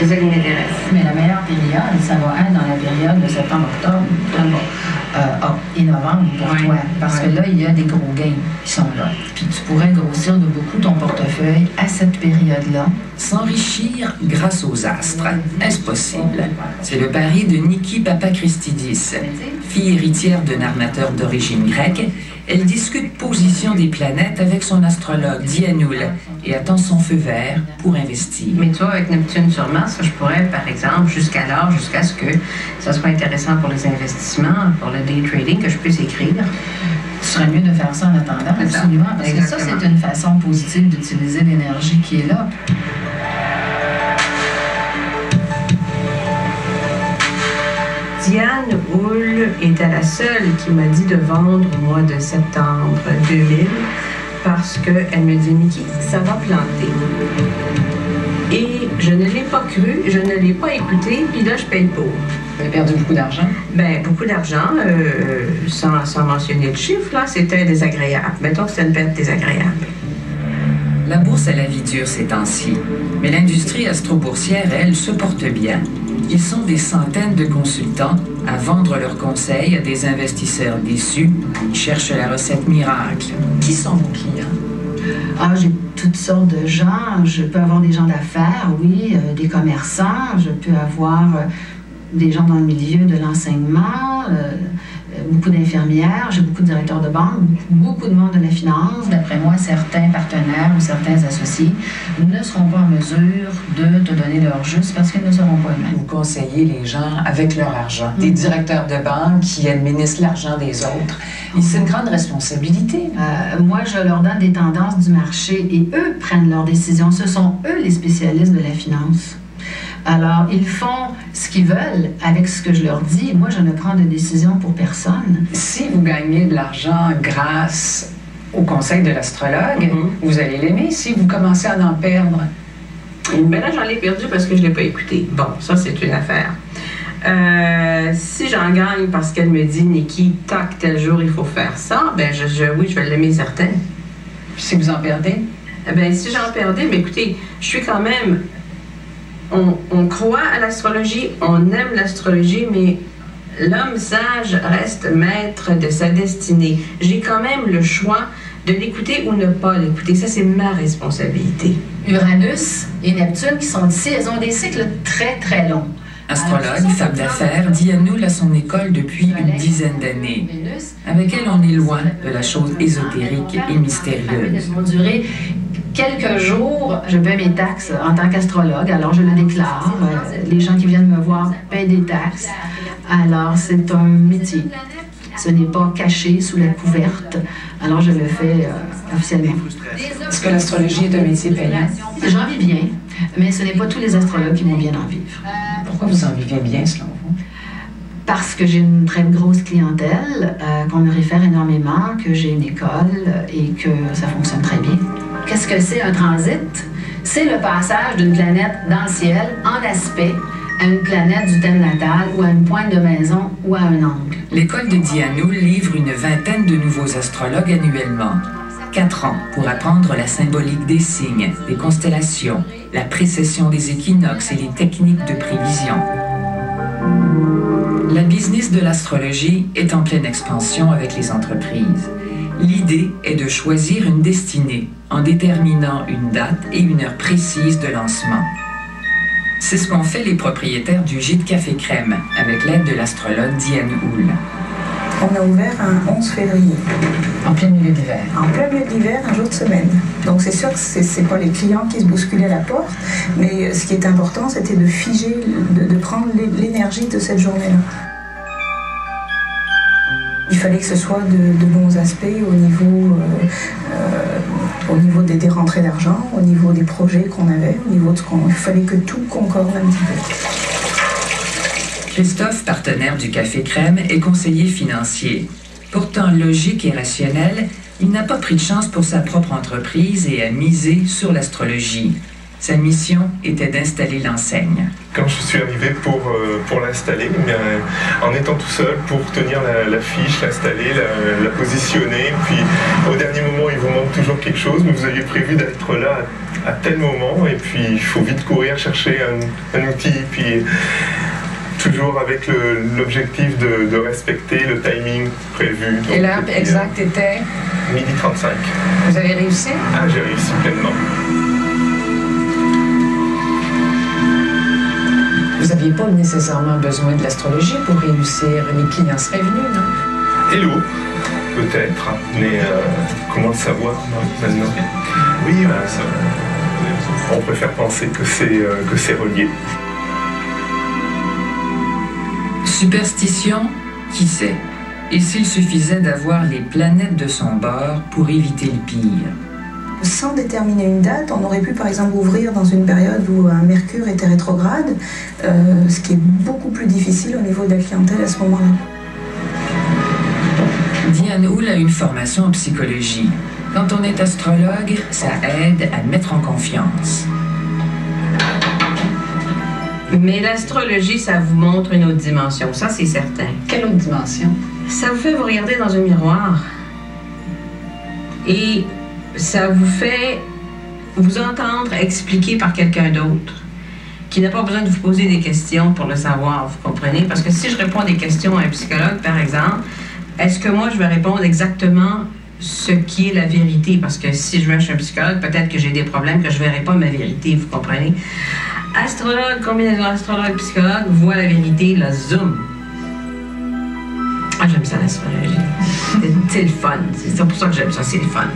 C'est ça qui m'intéresse. Mais la meilleure période, ça va être dans la période de septembre-octobre et novembre pour toi. Parce que là, il y a des gros gains qui sont là. Puis tu pourrais grossir de beaucoup ton portefeuille à cette période-là. S'enrichir grâce aux astres. Est-ce possible? C'est le pari de Niki Papakristidis. Fille héritière d'un armateur d'origine grecque, elle discute position des planètes avec son astrologue Dianoul et attend son feu vert pour investir. Mais tu vois, avec Neptune sur Mars, je pourrais, par exemple, jusqu'à ce que ça soit intéressant pour les investissements, pour le day trading, que je puisse écrire. Ce serait mieux de faire ça en attendant, absolument. Parce que ça, c'est une façon positive d'utiliser l'énergie qui est là. Diane Houle était la seule qui m'a dit de vendre au mois de septembre 2000 parce qu'elle me dit « Niki, ça va planter ». Et je ne l'ai pas cru, je ne l'ai pas écouté, puis là, je paye pour. Vous avez perdu beaucoup d'argent? Bien, beaucoup d'argent, sans mentionner le chiffre, là, c'était désagréable. Mettons que c'était une perte désagréable. La bourse a la vie dure ces temps-ci, mais l'industrie astroboursière, elle, se porte bien. Ils sont des centaines de consultants à vendre leurs conseils à des investisseurs déçus qui cherchent la recette miracle. Qui sont vos clients? Ah, j'ai toutes sortes de gens. Je peux avoir des gens d'affaires, oui, des commerçants. Je peux avoir des gens dans le milieu de l'enseignement, beaucoup d'infirmières. J'ai beaucoup de directeurs de banque, beaucoup de monde de la finance. D'après moi, certains partenaires ou certains associés ne seront pas en mesure de te donner leur juste parce qu'ils ne seront pas eux-mêmes. Vous conseillez les gens avec leur argent, des directeurs de banque qui administrent l'argent des autres. Et c'est une grande responsabilité. Moi, je leur donne des tendances du marché et eux prennent leurs décisions. Ce sont eux les spécialistes de la finance. Alors, ils font ce qu'ils veulent avec ce que je leur dis. Moi, je ne prends de décision pour personne. Si vous gagnez de l'argent grâce au conseil de l'astrologue, vous allez l'aimer. Si vous commencez à en perdre... Mais là, j'en ai perdu parce que je ne l'ai pas écouté. Bon, ça, c'est une affaire. Si j'en gagne parce qu'elle me dit, Niki, tac, tel jour, il faut faire ça, ben oui, je vais l'aimer certain. Si vous en perdez? Ben si j'en perdais, mais écoutez, je suis quand même... On croit à l'astrologie, on aime l'astrologie, mais l'homme sage reste maître de sa destinée. J'ai quand même le choix de l'écouter ou ne pas l'écouter. Ça, c'est ma responsabilité. Uranus et Neptune, qui sont ici, elles ont des cycles très, très longs. Astrologue, femme d'affaires, Dianoul à son école depuis une dizaine d'années. Avec elle, on est loin de la chose ésotérique et mystérieuse. Elles vont durer quelques jours. Je paie mes taxes en tant qu'astrologue, alors je le déclare. Les gens qui viennent me voir paient des taxes. Alors, c'est un métier. Ce n'est pas caché sous la couverte. Alors, je le fais officiellement. Est-ce que l'astrologie est un métier payant? J'en vis bien, mais ce n'est pas tous les astrologues qui vont bien en vivre. Pourquoi vous en vivez bien, selon vous? Parce que j'ai une très grosse clientèle, qu'on me réfère énormément, que j'ai une école et que ça fonctionne très bien. Qu'est-ce que c'est un transit? C'est le passage d'une planète dans le ciel en aspect à une planète du thème natal ou à une pointe de maison ou à un angle. L'école de Dianoul livre une vingtaine de nouveaux astrologues annuellement. 4 ans pour apprendre la symbolique des signes, des constellations, la précession des équinoxes et les techniques de prévision. La business de l'astrologie est en pleine expansion avec les entreprises. L'idée est de choisir une destinée en déterminant une date et une heure précise de lancement. C'est ce qu'ont fait les propriétaires du Gîte Café Crème avec l'aide de l'astrologue Diane Houle. On a ouvert un 11 février. En plein milieu d'hiver. En plein milieu d'hiver, un jour de semaine. Donc c'est sûr que c'est pas les clients qui se bousculaient à la porte, mais ce qui est important, c'était de figer, de prendre l'énergie de cette journée-là. Il fallait que ce soit de bons aspects au niveau des rentrées d'argent, au niveau des projets qu'on avait, au niveau de ce qu'on... Il fallait que tout concorde un petit peu. Christophe, partenaire du Café Crème, est conseiller financier. Pourtant logique et rationnel, il n'a pas pris de chance pour sa propre entreprise et a misé sur l'astrologie. Sa mission était d'installer l'enseigne. Quand je suis arrivé pour l'installer, en étant tout seul pour tenir la fiche, l'installer, la positionner, puis au dernier moment il vous manque toujours quelque chose, mais vous aviez prévu d'être là à tel moment, et puis il faut vite courir chercher un outil, puis toujours avec l'objectif de respecter le timing prévu. Et l'heure exacte était 12h35. Vous avez réussi? Ah, j'ai réussi pleinement. Vous n'aviez pas nécessairement besoin de l'astrologie pour réussir. Les clients seraient venus, non? Hello, peut-être, mais comment le savoir maintenant? Oui, on préfère penser que c'est relié. Superstition, qui sait? Et s'il suffisait d'avoir les planètes de son bord pour éviter le pire? Sans déterminer une date, on aurait pu par exemple ouvrir dans une période où un Mercure était rétrograde, ce qui est beaucoup plus difficile au niveau de la clientèle à ce moment-là. Diane Houle a une formation en psychologie. Quand on est astrologue, ça aide à mettre en confiance. Mais l'astrologie, ça vous montre une autre dimension, ça c'est certain. Quelle autre dimension? Ça vous fait vous regarder dans un miroir. Et ça vous fait vous entendre expliquer par quelqu'un d'autre qui n'a pas besoin de vous poser des questions pour le savoir, vous comprenez? Parce que si je réponds à des questions à un psychologue, par exemple, est-ce que moi je vais répondre exactement ce qui est la vérité? Parce que si je vais chez un psychologue, peut-être que j'ai des problèmes que je ne verrai pas ma vérité, vous comprenez? Astrologue, combinaison astrologue-psychologue, voit la vérité, la zoom. Ah, j'aime ça l'astrologie. C'est le fun. C'est pour ça que j'aime ça, c'est le fun.